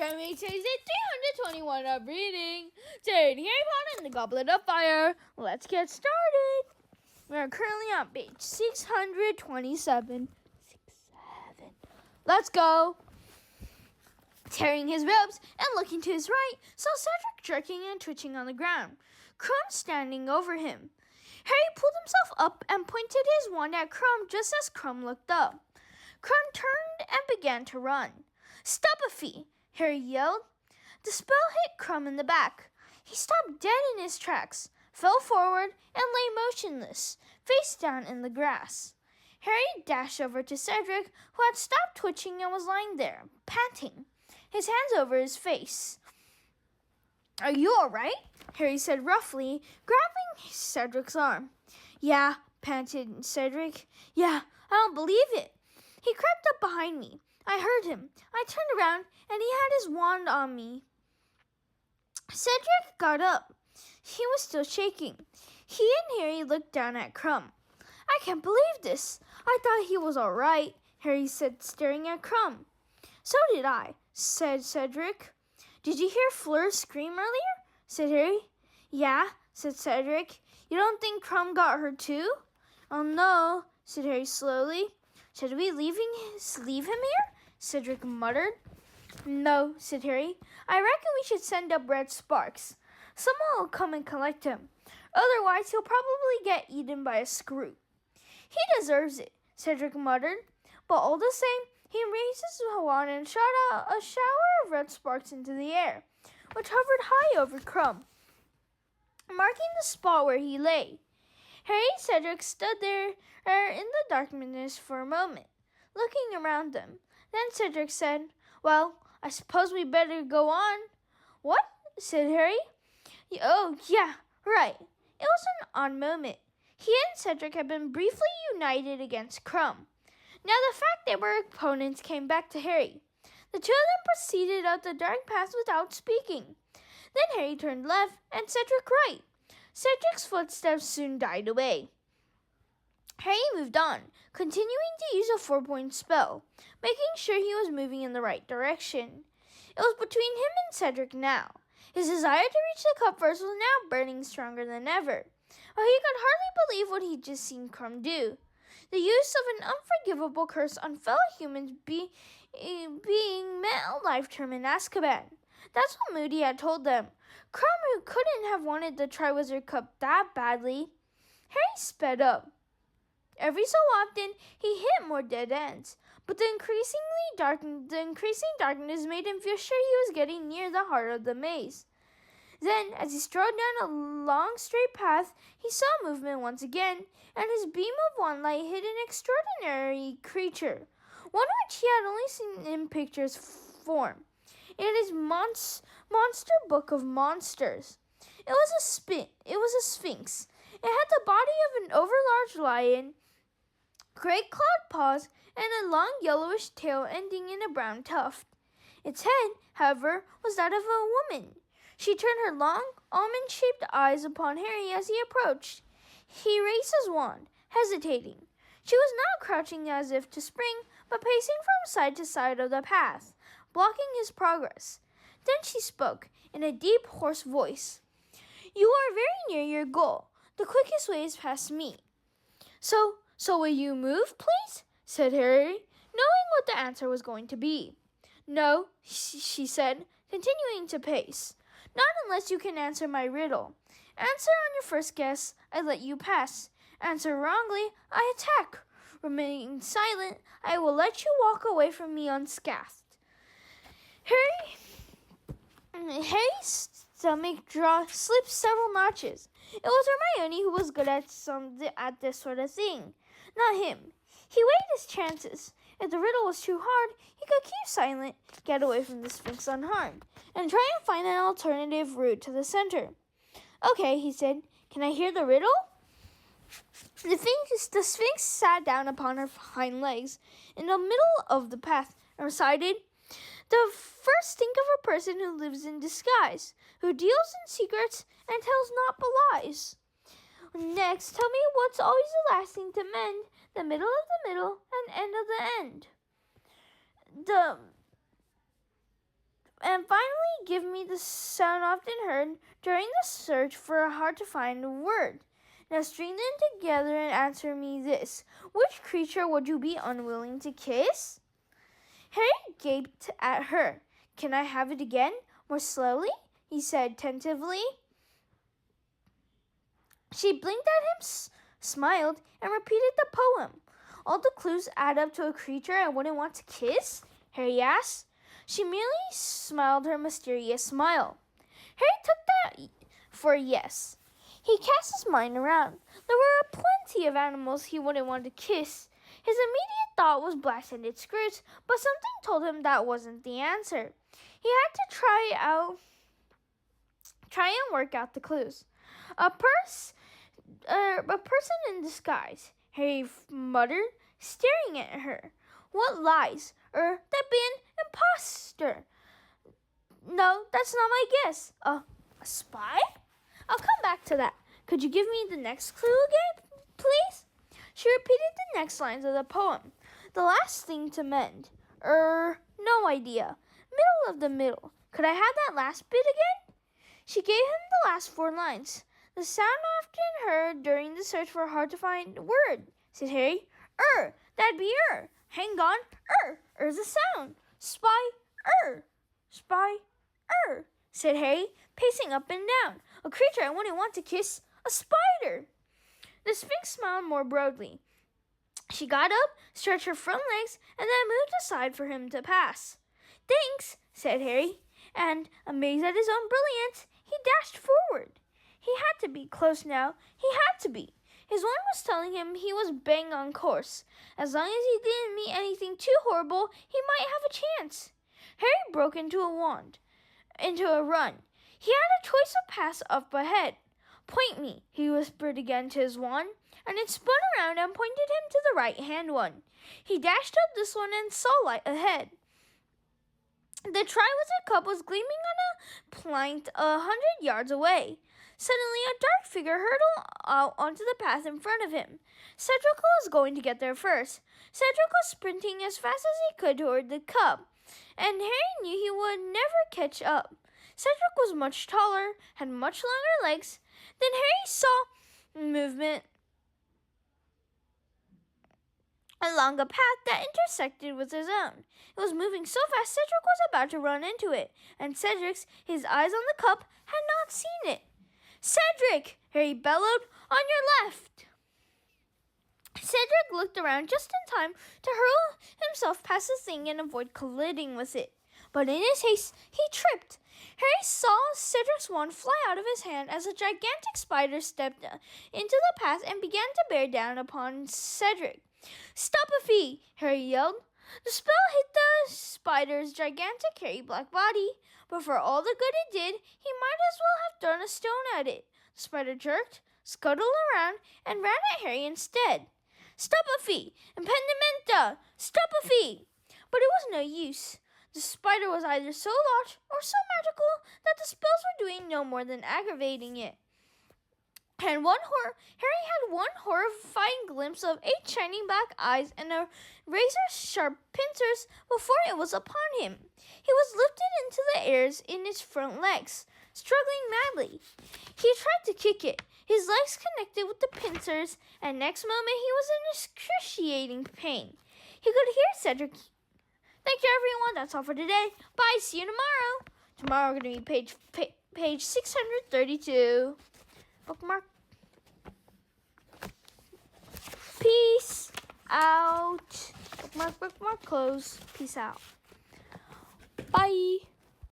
Jeremy says it 321 of reading. Today, Harry Potter and the Goblet of Fire. Let's get started. We are currently on page 627. Let's go. Tearing his robes and looking to his right, saw Cedric jerking and twitching on the ground, Crumb standing over him. Harry pulled himself up and pointed his wand at Crumb just as Crumb looked up. Crumb turned and began to run. "Stubbiffy!" Harry yelled. The spell hit Crumb in the back. He stopped dead in his tracks, fell forward, and lay motionless, face down in the grass. Harry dashed over to Cedric, who had stopped twitching and was lying there, panting, his hands over his face. "Are you all right?" Harry said roughly, grabbing Cedric's arm. "Yeah," panted Cedric. "Yeah, I don't believe it. He crept up behind me. I heard him. I turned around, and he had his wand on me." Cedric got up. He was still shaking. He and Harry looked down at Crumb. "I can't believe this. I thought he was all right," Harry said, staring at Crumb. "So did I," said Cedric. "Did you hear Fleur scream earlier?" said Harry. "Yeah," said Cedric. "You don't think Crumb got her too?" "Oh, no," said Harry slowly. "Should we leave him here?" Cedric muttered. "No," said Harry. "I reckon we should send up red sparks. Someone will come and collect him. Otherwise, he'll probably get eaten by a screw." "He deserves it," Cedric muttered. But all the same, he raised his wand and shot out a shower of red sparks into the air, which hovered high over Crumb, marking the spot where he lay. Harry and Cedric stood there in the darkness for a moment, looking around them. Then Cedric said, "Well, I suppose we better go on." "What?" said Harry. "Oh, yeah, right." It was an odd moment. He and Cedric had been briefly united against Crumb. Now the fact they were opponents came back to Harry. The two of them proceeded up the dark path without speaking. Then Harry turned left and Cedric right. Cedric's footsteps soon died away. Harry moved on, continuing to use a 4-point spell, making sure he was moving in the right direction. It was between him and Cedric now. His desire to reach the cup first was now burning stronger than ever. But he could hardly believe what he'd just seen Crumb do. The use of an unforgivable curse on fellow humans being meant a life term in Azkaban. That's what Moody had told them. Crumb, who couldn't have wanted the Triwizard Cup that badly. Harry sped up. Every so often, he hit more dead ends, but the increasing darkness made him feel sure he was getting near the heart of the maze. Then, as he strode down a long, straight path, he saw movement once again, and his beam of wand light hit an extraordinary creature, one which he had only seen in pictures form. In his monster book of monsters. It was a sphinx. It had the body of an overlarge lion, great clawed paws, and a long yellowish tail ending in a brown tuft. Its head, however, was that of a woman. She turned her long, almond-shaped eyes upon Harry as he approached. He raised his wand, hesitating. She was not crouching as if to spring, but pacing from side to side of the path, blocking his progress. Then she spoke, in a deep, hoarse voice. "You are very near your goal. The quickest way is past me." So will you move, please?" said Harry, knowing what the answer was going to be. "No," she said, continuing to pace. "Not unless you can answer my riddle. Answer on your first guess, I let you pass. Answer wrongly, I attack. Remain silent, I will let you walk away from me unscathed." Harry's stomach slipped several notches. It was Hermione who was good at this sort of thing, not him. He weighed his chances. If the riddle was too hard, he could keep silent, get away from the Sphinx unharmed, and try and find an alternative route to the center. "Okay," he said. "Can I hear the riddle?" The Sphinx sat down upon her hind legs in the middle of the path and recited, "The first think of a person who lives in disguise, who deals in secrets and tells not lies. Next, tell me what's always the last thing to mend, the middle of the middle, and end of the end." and finally give me the sound often heard during the search for a hard-to-find word. Now string them together and answer me this. Which creature would you be unwilling to kiss? Harry gaped at her. Can I have it again? More slowly? He said tentatively. She blinked at him, smiled, and repeated the poem. All the clues add up to a creature I wouldn't want to kiss? Harry asked. She merely smiled her mysterious smile. Harry took that for a yes. He cast his mind around. There were plenty of animals he wouldn't want to kiss. His immediate thought was black-scented Scrooge, but something told him that wasn't the answer. He had to try and work out the clues. A person in disguise, Harry muttered, staring at her. What lies? That'd be an imposter. No, that's not my guess. A spy? I'll come back to that. Could you give me the next clue again, please? She repeated the next lines of the poem. The last thing to mend. No idea. Middle of the middle. Could I have that last bit again? She gave him the last 4 lines. The sound often heard during the search for a hard-to-find word, said Harry. That'd be Hang on. Er's a sound. Spy, Spy, said Harry, pacing up and down. A creature I wouldn't want to kiss. A spider. The Sphinx smiled more broadly. She got up, stretched her front legs, and then moved aside for him to pass. Thanks, said Harry, and, amazed at his own brilliance, he dashed forward. He had to be close now. He had to be. His wand was telling him he was bang on course. As long as he didn't meet anything too horrible, he might have a chance. Harry broke into a run. He had a choice of paths up ahead. Point me, he whispered again to his wand, and it spun around and pointed him to the right-hand one. He dashed up this one and saw light ahead. The Triwizard Cup was gleaming on a plaint 100 yards away. Suddenly, a dark figure hurtled out onto the path in front of him. Cedric was going to get there first. Cedric was sprinting as fast as he could toward the cup, and Harry knew he would never catch up. Cedric was much taller, had much longer legs. Then Harry saw movement along a path that intersected with his own. It was moving so fast Cedric was about to run into it, and Cedric, his eyes on the cup, had not seen it. Cedric! Harry bellowed. On your left! Cedric looked around just in time to hurl himself past the thing and avoid colliding with it. But in his haste, he tripped. Harry saw Cedric's wand fly out of his hand as a gigantic spider stepped into the path and began to bear down upon Cedric. Stop a fee! Harry yelled. The spell hit the spider's gigantic hairy black body, but for all the good it did, he might as well have thrown a stone at it. The spider jerked, scuttled around, and ran at Harry instead. Stop a fee! Impedimenta! Stop a fee! But it was no use. The spider was either so large or so magical that the spells were doing no more than aggravating it. Harry had one horrifying glimpse of 8 shining black eyes and a razor-sharp pincers before it was upon him. He was lifted into the airs in his front legs, struggling madly. He tried to kick it. His legs connected with the pincers, and next moment he was in excruciating pain. He could hear Cedric. Thank you, everyone. That's all for today. Bye. See you tomorrow. Tomorrow we're going to be page 632. Bookmark. Peace out. Bookmark, close. Peace out. Bye.